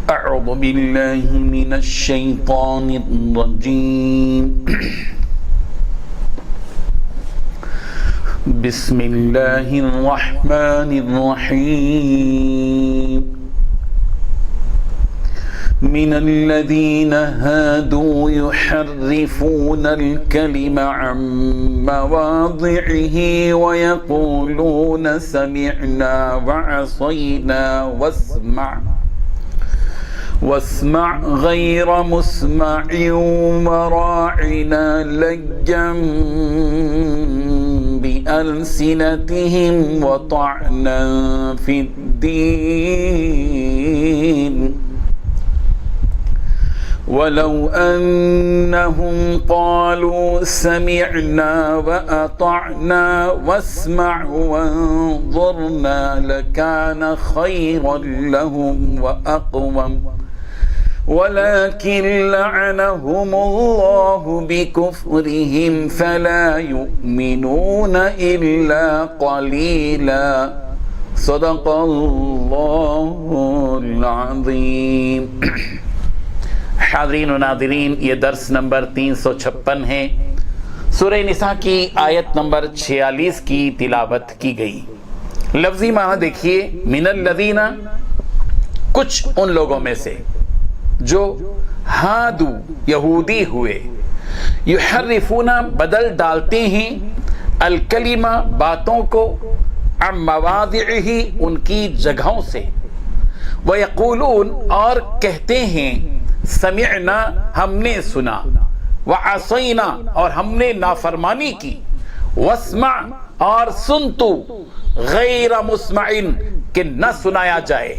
أعوذ بالله من الشيطان الرجيم بسم الله الرحمن الرحيم من الذين هادوا يحرفون الكلم عن مواضعه ويقولون سمعنا وعصينا واسمع غير مسمع وراعنا لجا بألسنتهم وطعنا في الدين ولو أنهم قالوا سمعنا وأطعنا واسمع وانظرنا لكان خيرا لهم وأقوم ولكن لعنهم الله بكفرهم فلا يؤمنون إلا قليلا صدق الله العظيم. حاضرین و ناظرین، یہ درس نمبر 356 ہے. سورہ نساء کی آیت نمبر 46 کی تلاوت کی گئی. لفظی معنی دیکھیے، من الذین، کچھ ان لوگوں میں سے جو ہادو یہودی ہوئے، یحرفون بدل ڈالتے ہیں، الکلمہ باتوں کو، عن مواضعہ ان کی جگہوں سے، ویقولون اور کہتے ہیں، سمعنا ہم نے سنا، وعصینا اور ہم نے نافرمانی کی، واسمع اور سن تو، غیر مسمع کہ نہ سنایا جائے،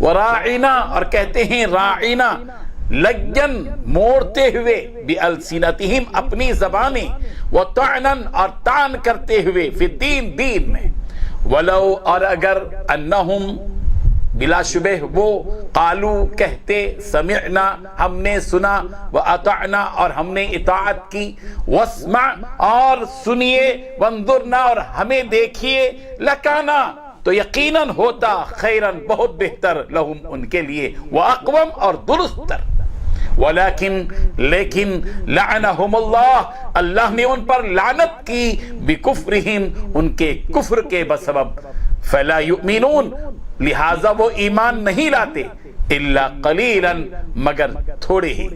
وراعنا اور کہتے ہیں راعنا، لگن موڑتے ہوئے، بألسنتہم اپنی زبانیں، وطعنا اور طعن کرتے ہوئے، فی الدین دین میں، ولو اور اگر انہم بلا شبہ وہ قالو کہتے، سمعنا ہم نے سنا، واطعنا اور ہم نے اطاعت کی، واسمع اور سنیے، وانظرنا اور ہمیں دیکھیے، لکانا تو یقیناً ہوتا، خیرن بہت بہتر، لہم ان کے لیے، واقوم اور درست تر، لیکن لعنہم اللہ اللہ نے ان پر لعنت کی، بکفرہم ان کے کفر کے بسبب، فلا یؤمنون لہذا وہ ایمان نہیں لاتے، الا قلیلا مگر تھوڑے ہی.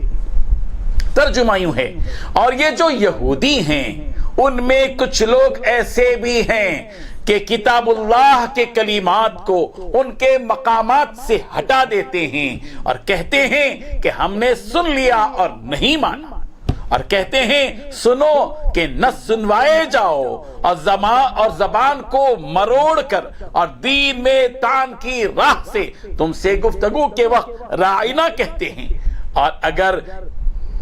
ترجمہ یوں ہے، اور یہ جو یہودی ہیں ان میں کچھ لوگ ایسے بھی ہیں کہ کتاب اللہ کے کلمات کو ان کے مقامات سے ہٹا دیتے ہیں اور کہتے ہیں کہ ہم نے سن لیا اور نہیں مانا، اور کہتے ہیں سنو کہ نہ سنوائے جاؤ، اور زبان کو مروڑ کر اور دین میں طعن کی راہ سے تم سے گفتگو کے وقت راعنا کہتے ہیں. اور اگر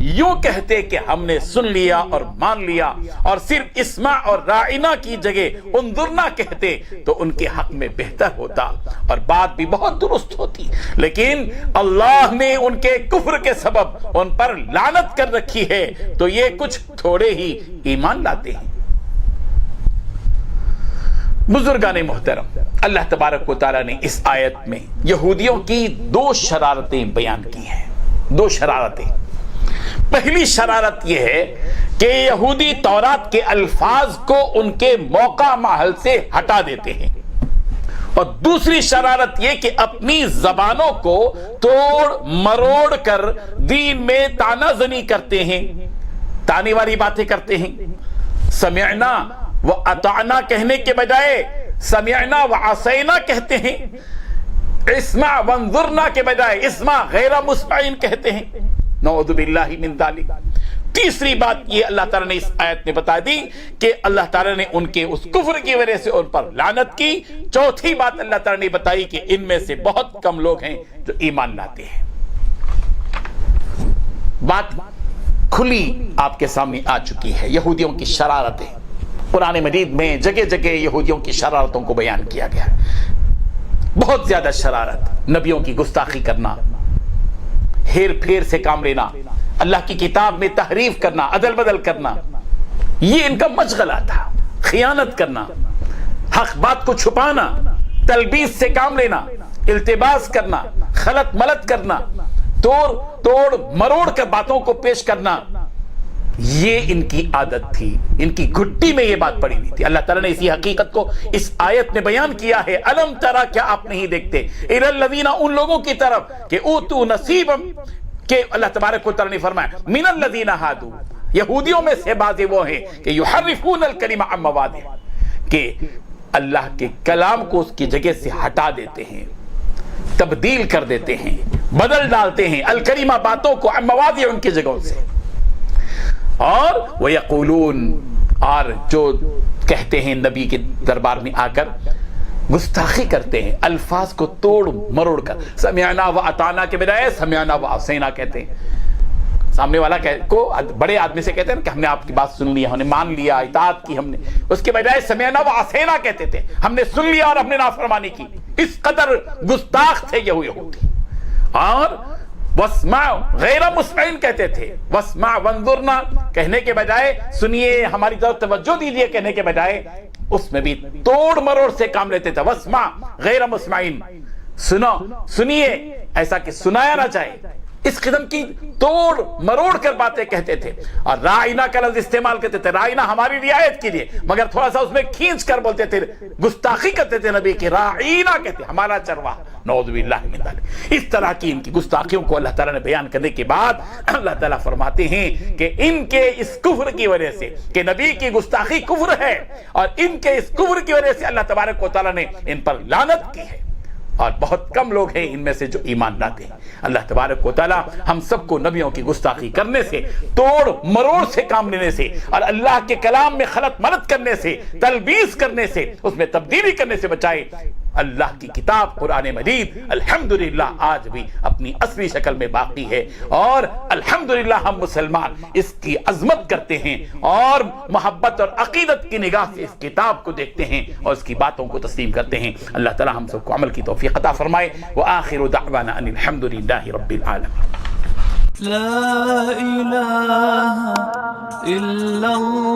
یوں کہتے کہ ہم نے سن لیا اور مان لیا اور صرف اسمع اور راعنا کی جگہ انظرنا کہتے تو ان کے حق میں بہتر ہوتا اور بات بھی بہت درست ہوتی. لیکن اللہ نے ان کے کفر کے سبب ان پر لعنت کر رکھی ہے تو یہ کچھ تھوڑے ہی ایمان لاتے ہیں. بزرگان محترم، اللہ تبارک و تعالیٰ نے اس آیت میں یہودیوں کی 2 شرارتیں بیان کی ہیں. 2 شرارتیں. پہلی شرارت یہ ہے کہ یہودی تورات کے الفاظ کو ان کے موقع محل سے ہٹا دیتے ہیں، اور دوسری شرارت یہ کہ اپنی زبانوں کو توڑ مروڑ کر دین میں تانا زنی کرتے ہیں، تانے والی باتیں کرتے ہیں. سمعنا و اطعنا کہنے کے بجائے سمعنا و عصینا کہتے ہیں، اسمع وانظرنا کے بجائے اسمع غیر مسمع کہتے ہیں. نعوذ باللہ من ذالک. تیسری بات یہ اللہ تعالیٰ نے اس آیت میں بتا دی کہ اللہ تعالیٰ نے ان کے اس کفر کی وجہ سے ان پر لعنت کی. چوتھی بات اللہ تعالیٰ نے بتائی کہ ان میں سے بہت کم لوگ ہیں جو ایمان لاتے ہیں. بات کھلی آپ کے سامنے آ چکی ہے. یہودیوں کی شرارتیں قرآن مجید میں جگہ جگہ یہودیوں کی شرارتوں کو بیان کیا گیا. بہت زیادہ شرارت، نبیوں کی گستاخی کرنا، ہیر پھیر سے کام لینا، اللہ کی کتاب میں تحریف کرنا، عدل بدل کرنا، یہ ان کا مشغلہ تھا. خیانت کرنا، حق بات کو چھپانا، تلبیس سے کام لینا، التباس کرنا، خلط ملط کرنا، توڑ مروڑ کر باتوں کو پیش کرنا، یہ ان کی عادت تھی، ان کی گھٹی میں یہ بات پڑی ہوئی تھی۔ اللہ تعالیٰ نے اسی حقیقت کو اس آیت میں بیان کیا ہے، الم ترا، کیا آپ نہیں دیکھتے، الی الذین، ان لوگوں کی طرف کہ اوتوا نصیبا، کہ اللہ تبارک و تعالیٰ نے فرمایا من الذین ہادوا، یہودیوں میں سے بعض وہ ہیں کہ یحرفون الکلم عن مواضعہ، کہ اللہ کے کلام کو اس کی جگہ سے ہٹا دیتے ہیں، تبدیل کر دیتے ہیں، بدل ڈالتے ہیں، الکلمہ باتوں کو، عن مواضع ان کی جگہوں سے، اور وَيَقُولُونَ، اور جو کہتے ہیں نبی کے دربار میں آ کر گستاخی کرتے ہیں، الفاظ کو توڑ مروڑ کر، سمعنا و اطعنا کے بجائے سمعنا و عصینا کہتے ہیں۔ سامنے والا کو بڑے آدمی سے کہتے ہیں کہ ہم نے آپ کی بات سن لیا، ہم نے مان لیا، اطاعت کی ہم نے، اس کے بجائے سمعنا و عصینا کہتے تھے، ہم نے سن لیا اور ہم نے نافرمانی کی۔ اس قدر گستاخ تھے یہ یہودی۔ اور واسمع غیر مسمعین کہتے تھے، واسمع وانظرنا کہنے کے بجائے سنیے، ہماری طرف توجہ دیجیے کہنے کے بجائے اس میں بھی توڑ مروڑ سے کام لیتے تھے۔ واسمع غیر مسمعین، سنو، سنیے، ایسا کہ سنایا نہ جائے، اس قسم کی توڑ مروڑ کر باتیں کہتے تھے۔ اور رائنا کا لفظ استعمال کرتے تھے، رائنا ہماری رعایت کیجیے، مگر تھوڑا سا اس میں کھینچ کر بولتے تھے، گستاخی کرتے تھے نبی کی، رائنا کہتے ہمارا چرواہ، نعوذ باللہ من ذلک۔ اس طرح کی ان کی گستاخیوں کو اللہ تعالیٰ نے بیان کرنے کے بعد اللہ تعالیٰ فرماتے ہیں کہ ان کے اس کفر کی وجہ سے، کہ نبی کی گستاخی کفر ہے، اور ان کے اس کفر کی وجہ سے اللہ تبارک و تعالیٰ نے ان پر لعنت کی ہے، اور بہت کم لوگ ہیں ان میں سے جو ایمان لاتے ہیں۔ اللہ تبارک و تعالی ہم سب کو نبیوں کی گستاخی کرنے سے، توڑ مروڑ سے کام لینے سے، اور اللہ کے کلام میں خلط ملط کرنے سے، تلبیس کرنے سے، اس میں تبدیلی کرنے سے بچائے۔ اللہ کی کتاب قرآن مجید الحمدللہ آج بھی اپنی اصلی شکل میں باقی ہے، اور الحمدللہ ہم مسلمان اس کی عظمت کرتے ہیں اور محبت اور عقیدت کی نگاہ سے اس کتاب کو دیکھتے ہیں اور اس کی باتوں کو تسلیم کرتے ہیں۔ اللہ تعالی ہم سب کو عمل کی توفیق عطا فرمائے۔ وآخر دعوانا ان الحمدللہ رب العالمین۔ لا إله إلا الله